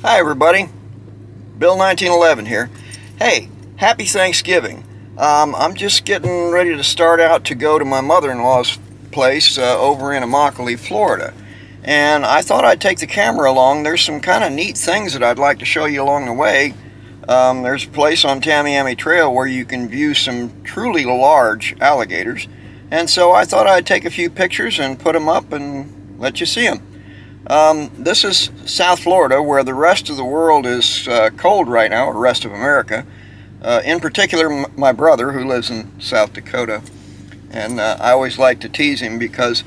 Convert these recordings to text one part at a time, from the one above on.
Hi everybody, Bill 1911 here. Hey, happy Thanksgiving. I'm just getting ready to start out to go to my mother-in-law's place over in Immokalee, Florida. And I thought I'd take the camera along. There's some kind of neat things that I'd like to show you along the way. There's a place on Tamiami Trail where you can view some truly large alligators. And so I thought I'd take a few pictures and put them up and let you see them. This is South Florida, where the rest of the world is cold right now, or the rest of America. In particular, my brother, who lives in South Dakota. And I always like to tease him because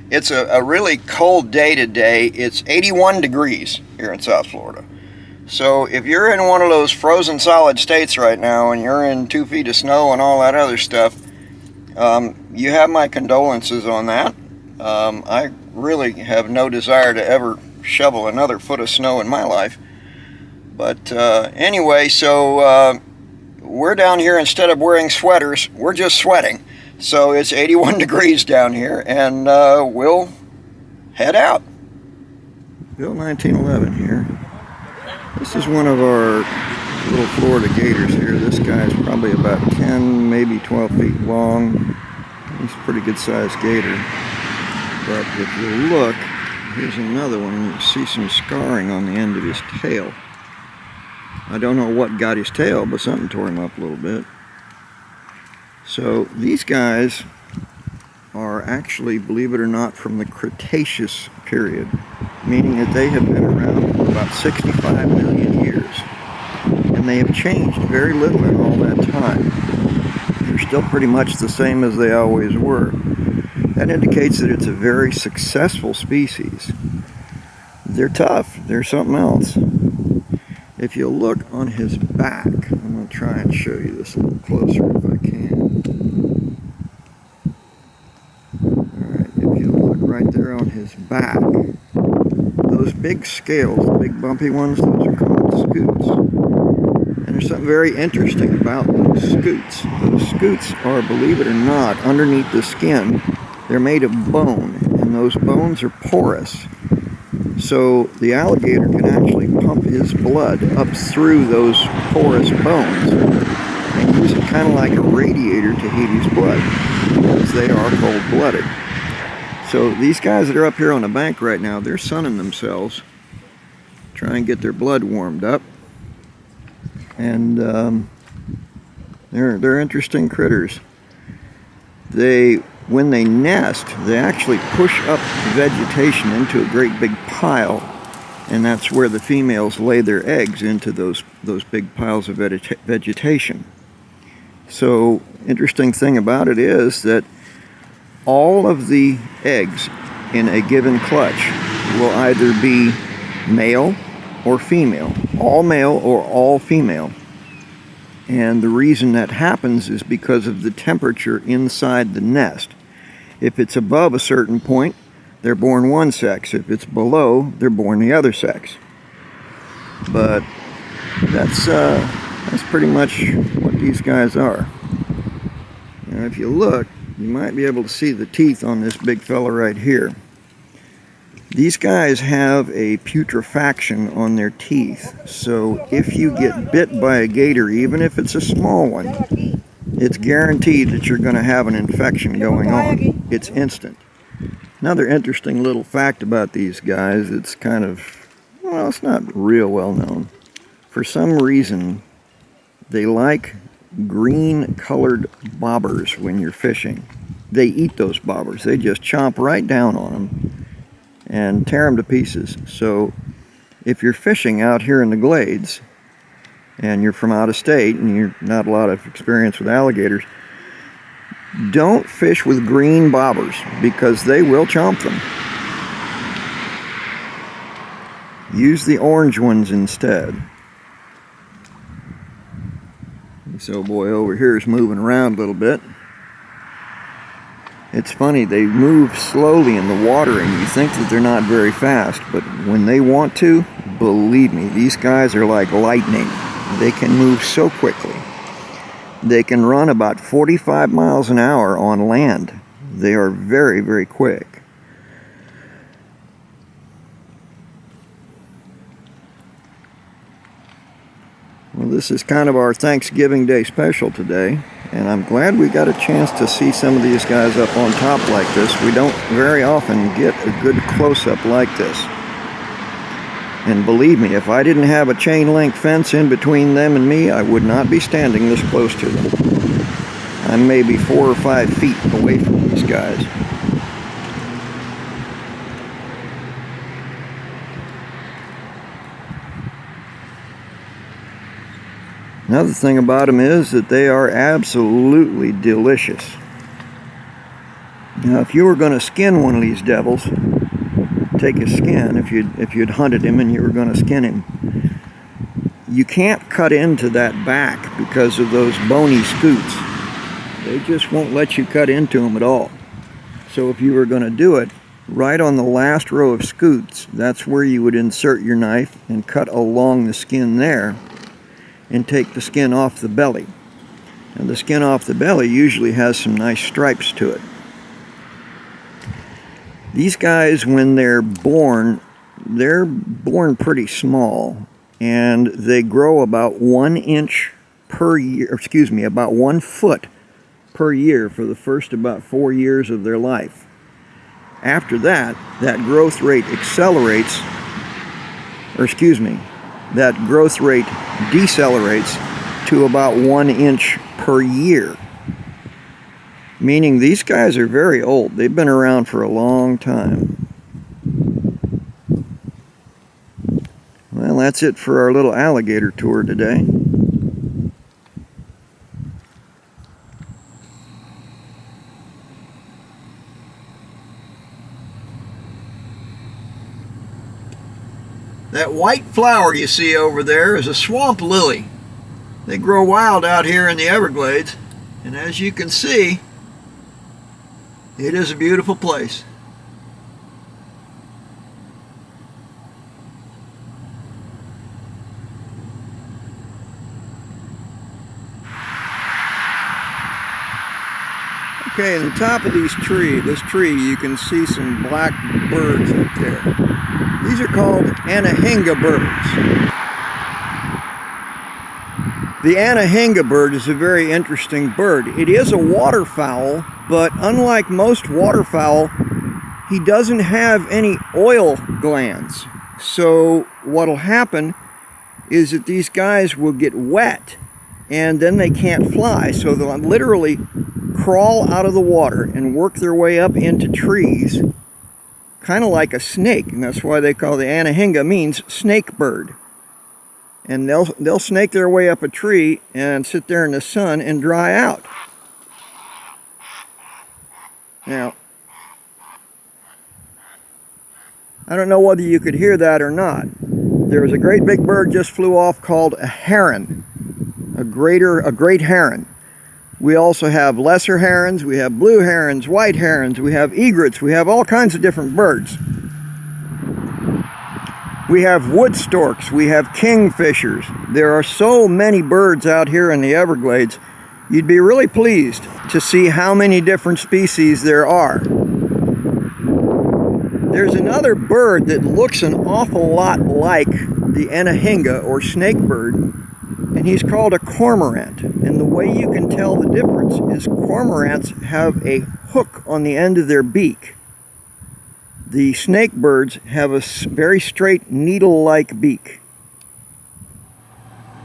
it's a really cold day today. It's 81 degrees here in South Florida. So if you're in one of those frozen solid states right now and you're in 2 feet of snow and all that other stuff, you have my condolences on that. I really have no desire to ever shovel another foot of snow in my life. But anyway, so we're down here. Instead of wearing sweaters, we're just sweating. So it's 81 degrees down here, and we'll head out. Bill 1911 here. This is one of our little Florida gators here. This guy's probably about 10, maybe 12 feet long. He's a pretty good sized gator. But if you look, here's another one. You see some scarring on the end of his tail. I don't know what got his tail, but something tore him up a little bit. So these guys are actually, believe it or not, from the Cretaceous period, meaning that they have been around for about 65 million years. And they have changed very little in all that time. They're still pretty much the same as they always were. That indicates that it's a very successful species. They're tough. They're something else. If you look on his back, I'm going to try and show you this a little closer if I can. Alright, if you look right there on his back, those big scales, the big bumpy ones, those are called scutes. And there's something very interesting about those scutes. Those scutes are, believe it or not, underneath the skin, they're made of bone, and those bones are porous. So the alligator can actually pump his blood up through those porous bones and use it kind of like a radiator to heat his blood, because they are cold-blooded. So these guys that are up here on the bank right now, they're sunning themselves, try and get their blood warmed up. And they're interesting critters. When they nest, they actually push up vegetation into a great big pile, and that's where the females lay their eggs, into those big piles of vegetation. So, interesting thing about it is that all of the eggs in a given clutch will either be male or female, all male or all female. And the reason that happens is because of the temperature inside the nest. If it's above a certain point, they're born one sex. If it's below, they're born the other sex. But that's pretty much what these guys are. Now, if you look, you might be able to see the teeth on this big fella right here. These guys have a putrefaction on their teeth, so if you get bit by a gator, even if it's a small one, it's guaranteed that you're going to have an infection going on. It's instant. Another interesting little fact about these guys, it's kind of, well, it's not real well known. For some reason, they like green colored bobbers when you're fishing. They eat those bobbers. They just chomp right down on them and tear them to pieces. So if you're fishing out here in the glades and you're from out of state and you're not a lot of experience with alligators, don't fish with green bobbers because they will chomp them. Use the orange ones instead. This old boy over here is moving around a little bit. It's funny, they move slowly in the water and you think that they're not very fast, but when they want to, believe me, these guys are like lightning. They can move so quickly. They can run about 45 miles an hour on land. They are very, very quick. Well, this is kind of our Thanksgiving Day special today, and I'm glad we got a chance to see some of these guys up on top like this. We don't very often get a good close-up like this. And believe me, if I didn't have a chain link fence in between them and me, I would not be standing this close to them. I'm maybe 4 or 5 feet away from these guys. Another thing about them is that they are absolutely delicious. Now, if you were going to skin one of these devils, take his skin, if you'd hunted him and you were going to skin him, you can't cut into that back because of those bony scoots. They just won't let you cut into them at all. So if you were going to do it, right on the last row of scoots, that's where you would insert your knife and cut along the skin there and take the skin off the belly. And the skin off the belly usually has some nice stripes to it. These guys, when they're born pretty small, and they grow about 1 inch per year, about 1 foot per year for the first about 4 years of their life. After that, that growth rate accelerates, that growth rate decelerates to about 1 inch per year. Meaning these guys are very old. They've been around for a long time. Well, that's it for our little alligator tour today. That white flower you see over there is a swamp lily. They grow wild out here in the Everglades, and as you can see, it is a beautiful place. Okay, in the top of this tree, you can see some black birds up there. These are called anahinga birds. The anahinga bird is a very interesting bird. It is a waterfowl, but unlike most waterfowl, he doesn't have any oil glands. So what'll happen is that these guys will get wet and then they can't fly. So they'll literally crawl out of the water and work their way up into trees, kind of like a snake, and that's why they call the anahinga, means snake bird. And they'll snake their way up a tree and sit there in the sun and dry out. Now, I don't know whether you could hear that or not. There was a great big bird just flew off called a heron, a great heron. We also have lesser herons, we have blue herons, white herons, we have egrets, we have all kinds of different birds. We have wood storks, we have kingfishers. There are so many birds out here in the Everglades, you'd be really pleased to see how many different species there are. There's another bird that looks an awful lot like the anahinga or snake bird, and he's called a cormorant. And the way you can tell the difference is cormorants have a hook on the end of their beak. The snake birds have a very straight needle-like beak.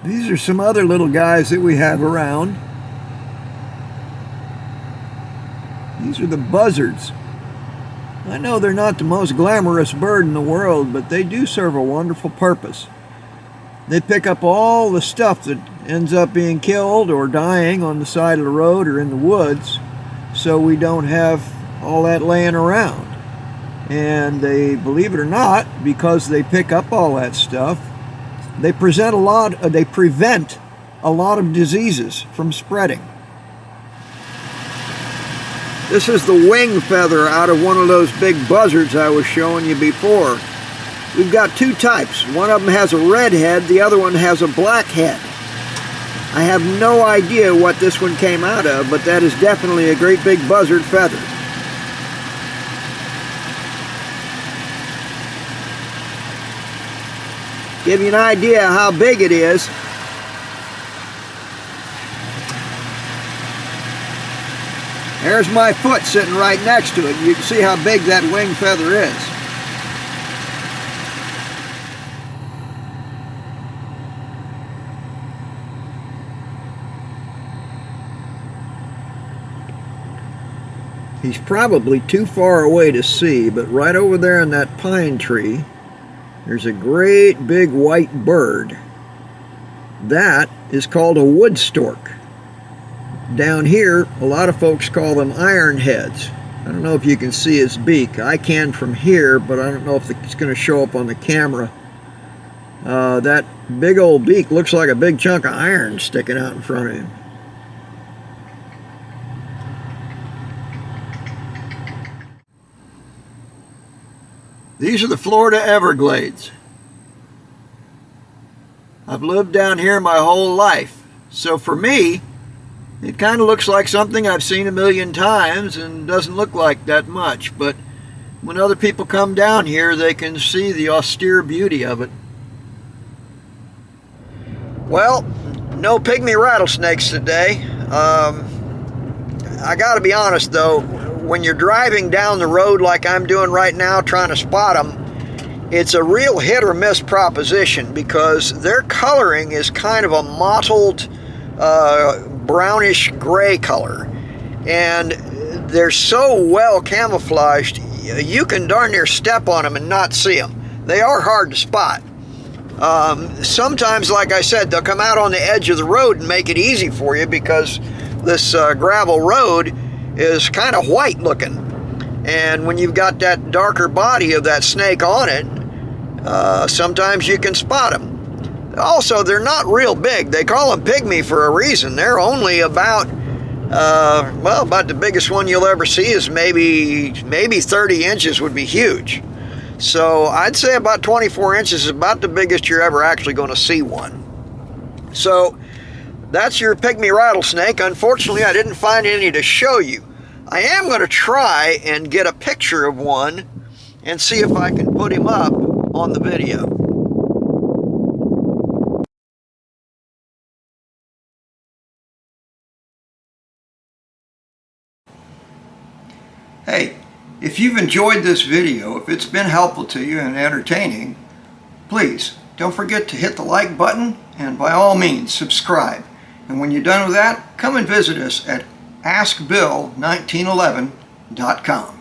These are some other little guys that we have around. These are the buzzards. I know they're not the most glamorous bird in the world, but they do serve a wonderful purpose. They pick up all the stuff that ends up being killed or dying on the side of the road or in the woods, so we don't have all that laying around. And they, believe it or not, because they pick up all that stuff, they prevent a lot of diseases from spreading. This is the wing feather out of one of those big buzzards I was showing you before. We've got two types. One of them has a red head, the other one has a black head. I have no idea what this one came out of, but that is definitely a great big buzzard feather. Give you an idea how big it is. There's my foot sitting right next to it. You can see how big that wing feather is. He's probably too far away to see, but right over there in that pine tree, there's a great big white bird. That is called a wood stork. Down here, a lot of folks call them ironheads. I don't know if you can see his beak. I can from here, but I don't know if it's going to show up on the camera. That big old beak looks like a big chunk of iron sticking out in front of him. These are the Florida Everglades. I've lived down here my whole life, so for me, it kind of looks like something I've seen a million times and doesn't look like that much, but when other people come down here, they can see the austere beauty of it. Well, no pygmy rattlesnakes today. I gotta be honest though, when you're driving down the road like I'm doing right now trying to spot them, it's a real hit or miss proposition because their coloring is kind of a mottled brownish gray color, and they're so well camouflaged you can darn near step on them and not see them. They are hard to spot. Sometimes, like I said, they'll come out on the edge of the road and make it easy for you because this gravel road is kind of white looking, and when you've got that darker body of that snake on it, sometimes you can spot them. Also, they're not real big. They call them pygmy for a reason. They're only about, well, about the biggest one you'll ever see is maybe 30 inches would be huge. So I'd say about 24 inches is about the biggest you're ever actually going to see one. So that's your pygmy rattlesnake. Unfortunately, I didn't find any to show you. I am going to try and get a picture of one and see if I can put him up on the video. Hey, if you've enjoyed this video, if it's been helpful to you and entertaining, please don't forget to hit the like button and by all means subscribe. And when you're done with that, come and visit us at askbill1911.com.